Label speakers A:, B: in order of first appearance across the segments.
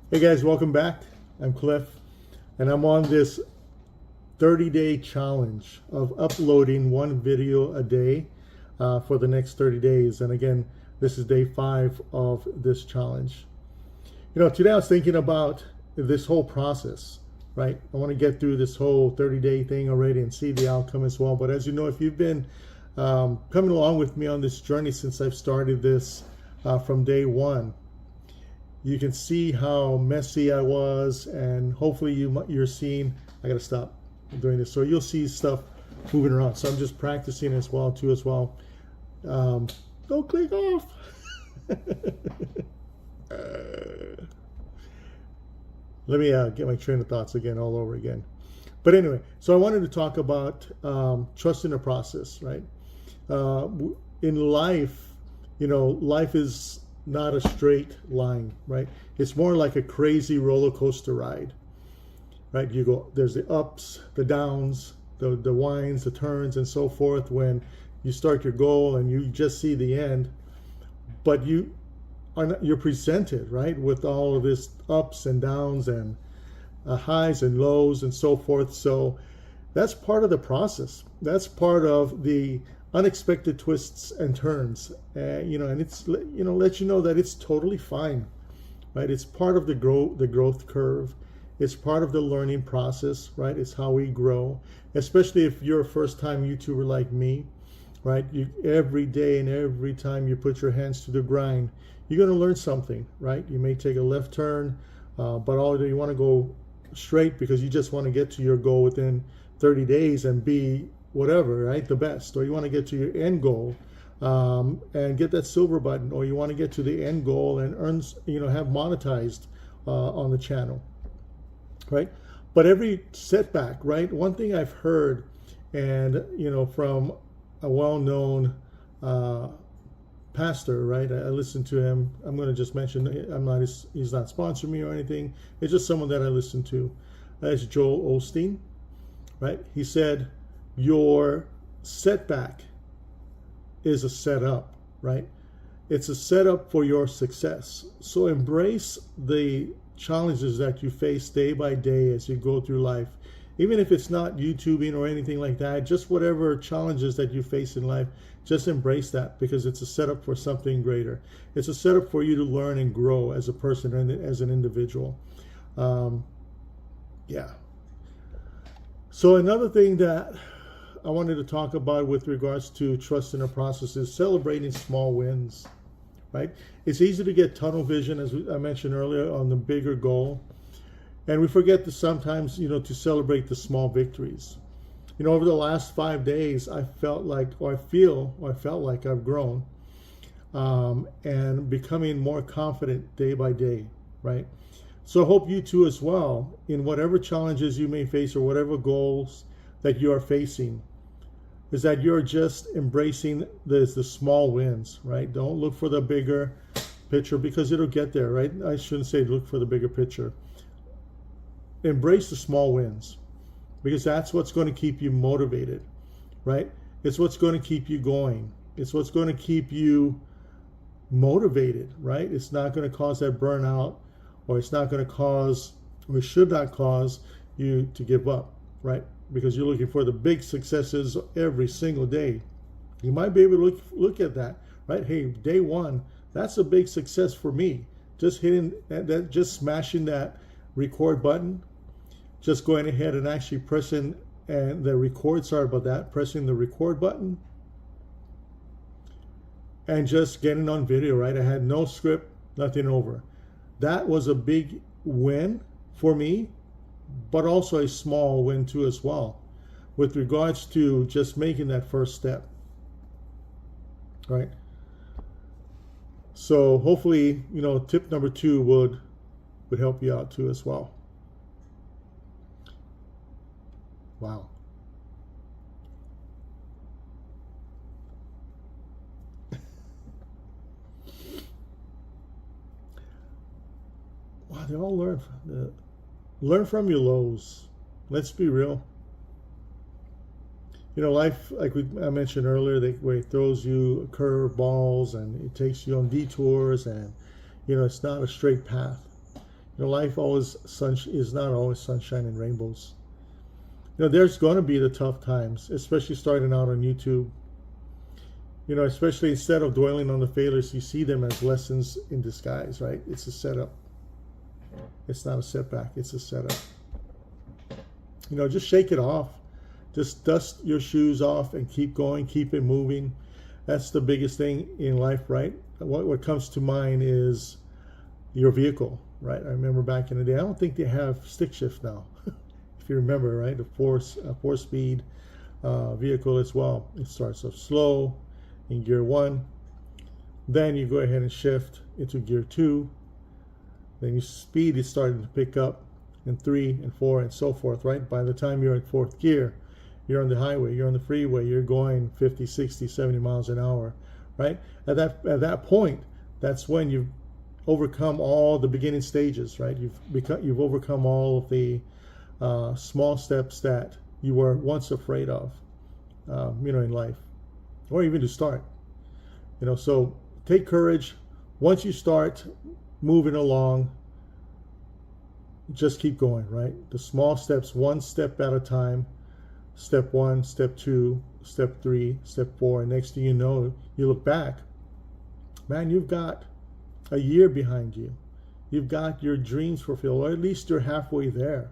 A: Hey guys, welcome back. I'm Cliff, and I'm on this 30-day challenge of uploading one video a day for the next 30 days. And again, this is day 5 of this challenge. Today I was thinking about this whole process, right? I want to get through this whole 30-day thing already and see the outcome as well. But as you know, if you've been coming along with me on this journey since I've started this from day 1, you can see how messy I was, and hopefully you're seeing. I gotta stop doing this, so you'll see stuff moving around. So I'm just practicing as well. Don't click off. Let me get my train of thoughts again all over again. But anyway, so I wanted to talk about trusting the process, right? In life, life is not a straight line, right? It's more like a crazy roller coaster ride, right? There's the ups, the downs, the winds, the turns, and so forth. When you start your goal and you just see the end, but you're presented, right, with all of this ups and downs and highs and lows and so forth. So that's part of the process. That's part of the unexpected twists and turns, and it's let you know that it's totally fine, right? It's part of the growth curve. It's part of the learning process, right? It's how we grow, especially if you're a first-time YouTuber like me, right? Every day and every time you put your hands to the grind, you're going to learn something, right? You may take a left turn, but although you want to go straight because you just want to get to your goal within 30 days and be whatever, right, the best, or you want to get to your end goal and get that silver button, or you want to get to the end goal and earn, have monetized on the channel, right? But every setback, right? One thing I've heard, and from a well-known pastor, right? I listen to him. I'm going to just mention, he's not sponsoring me or anything. It's just someone that I listen to. That's Joel Osteen, right? He said, your setback is a setup, right? It's a setup for your success. So embrace the challenges that you face day by day as you go through life. Even if it's not YouTubing or anything like that, just whatever challenges that you face in life, just embrace that, because it's a setup for something greater. It's a setup for you to learn and grow as a person and as an individual. Yeah. So another thing that I wanted to talk about with regards to trust in the process is celebrating small wins, right? It's easy to get tunnel vision, as I mentioned earlier, on the bigger goal. And we forget to sometimes, to celebrate the small victories. Over the last 5 days, I felt like I've grown and becoming more confident day by day, right? So I hope you too as well, in whatever challenges you may face or whatever goals that you are facing, is that you're just embracing the small wins, right? Don't look for the bigger picture, because it'll get there, right? I shouldn't say look for the bigger picture. Embrace the small wins, because that's what's going to keep you motivated, right? It's what's going to keep you going. It's what's going to keep you motivated, right? It's not going to cause that burnout, or it's not going to cause, or it should not cause you to give up, right? Because you're looking for the big successes every single day. You might be able to look at that, right? Hey, day 1, that's a big success for me. Just hitting that, just smashing that record button, just going ahead and actually pressing pressing the record button and just getting on video, right? I had no script, nothing over. That was a big win for me, but also a small win too as well, with regards to just making that first step, right? So hopefully, tip number 2 would help you out too as well. Wow. Wow, they all learn from your lows. Let's be real. Life, like I mentioned earlier, where it throws you curve balls and it takes you on detours, and it's not a straight path. Life is not always sunshine and rainbows. There's going to be the tough times, especially starting out on YouTube. Especially instead of dwelling on the failures, you see them as lessons in disguise, right? It's a setup. It's not a setback, it's a setup. Just shake it off. Just dust your shoes off and keep going, keep it moving. That's the biggest thing in life, right? What comes to mind is your vehicle, right? I remember back in the day, I don't think they have stick shift now. If you remember, right? A four-speed vehicle as well. It starts off slow in gear 1. Then you go ahead and shift into gear 2. Then your speed is starting to pick up in 3 and 4 and so forth, right? By the time you're in 4th gear, you're on the highway, you're on the freeway, you're going 50, 60, 70 miles an hour, right? At that point, that's when you've overcome all the beginning stages, right? You've overcome all of the small steps that you were once afraid of, in life, or even to start. So take courage. Once you start moving along, just keep going, right? The small steps, one step at a time. Step 1, step 2, step 3, step 4, and next thing you know, you look back, man, you've got a year behind you. You've got your dreams fulfilled, or at least you're halfway there,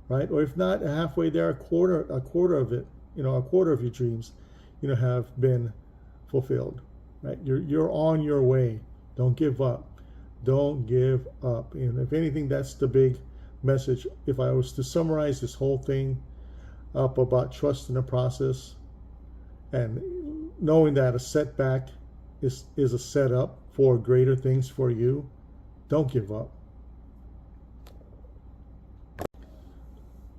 A: right? Or if not halfway there, a quarter of it, a quarter of your dreams, have been fulfilled, right? You're on your way. Don't give up. Don't give up. And if anything, that's the big message. If I was to summarize this whole thing up about trust in the process and knowing that a setback is a setup for greater things for you, don't give up.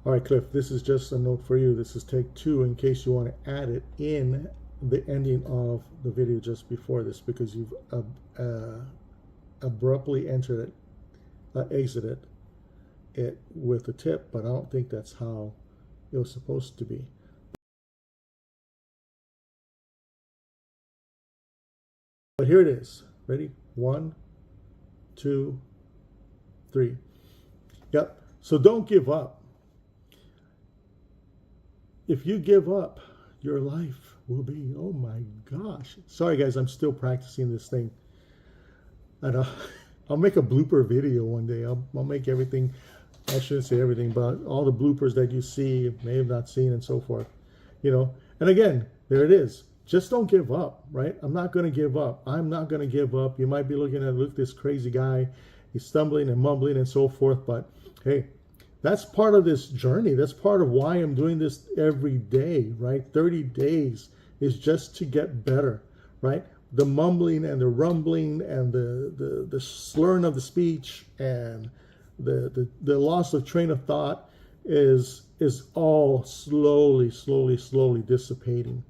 A: All right, Cliff, this is just a note for you. This is take 2 in case you want to add it in the ending of the video just before this, because you've abruptly exited it with a tip, but I don't think that's how it was supposed to be. But here it is. Ready? 1, 2, 3. Yep. So don't give up. If you give up, your life will be, oh my gosh. Sorry guys, I'm still practicing this thing. And I'll make a blooper video one day. I'll make everything. I shouldn't say everything, but all the bloopers that you see, may have not seen, and so forth. And again, there it is. Just don't give up, right? I'm not going to give up. I'm not going to give up. You might be looking at, look, this crazy guy. He's stumbling and mumbling and so forth. But hey, that's part of this journey. That's part of why I'm doing this every day, right? 30 days is just to get better, right? The mumbling and the rumbling and the slurring of the speech and the loss of train of thought is all slowly dissipating.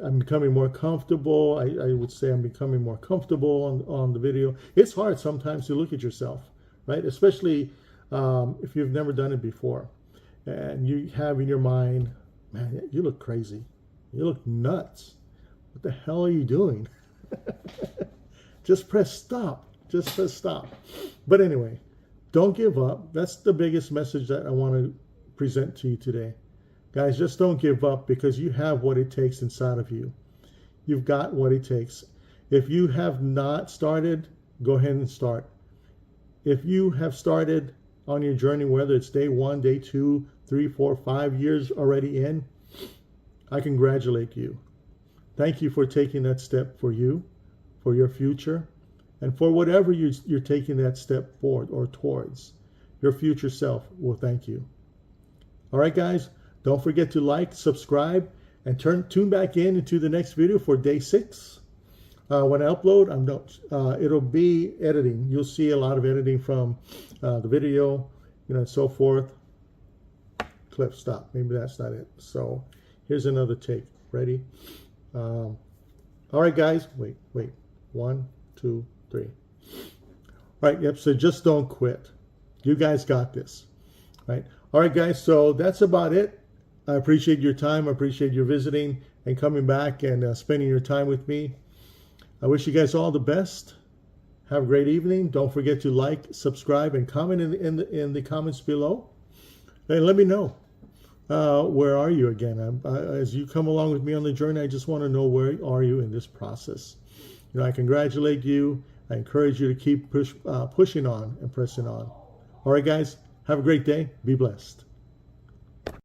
A: I'm becoming more comfortable. I would say I'm becoming more comfortable on the video. It's hard sometimes to look at yourself, right? Especially if you've never done it before. And you have in your mind, man, you look crazy. You look nuts. What the hell are you doing? Just press stop. Just press stop. But anyway, don't give up. That's the biggest message that I want to present to you today. Guys, just don't give up, because you have what it takes inside of you. You've got what it takes. If you have not started, go ahead and start. If you have started on your journey, whether it's day 1, day 2, 3, 4, 5 years already in, I congratulate you. Thank you for taking that step for you, for your future, and for whatever you're taking that step forward or towards. Your future self will thank you. All right, guys, don't forget to like, subscribe, and tune back into the next video for day 6. When I upload, it'll be editing. You'll see a lot of editing from the video, and so forth. Cliff, stop. Maybe that's not it. So here's another take. Ready? All right, guys. Wait. 1, 2, 3. All right. Yep. So just don't quit. You guys got this. Right. All right, guys. So that's about it. I appreciate your time. I appreciate your visiting and coming back and spending your time with me. I wish you guys all the best. Have a great evening. Don't forget to like, subscribe, and comment in the comments below. And let me know. Where are you again? As you come along with me on the journey, I just want to know, where are you in this process? You know, I congratulate you. I encourage you to keep pushing on and pressing on. All right, guys, have a great day. Be blessed.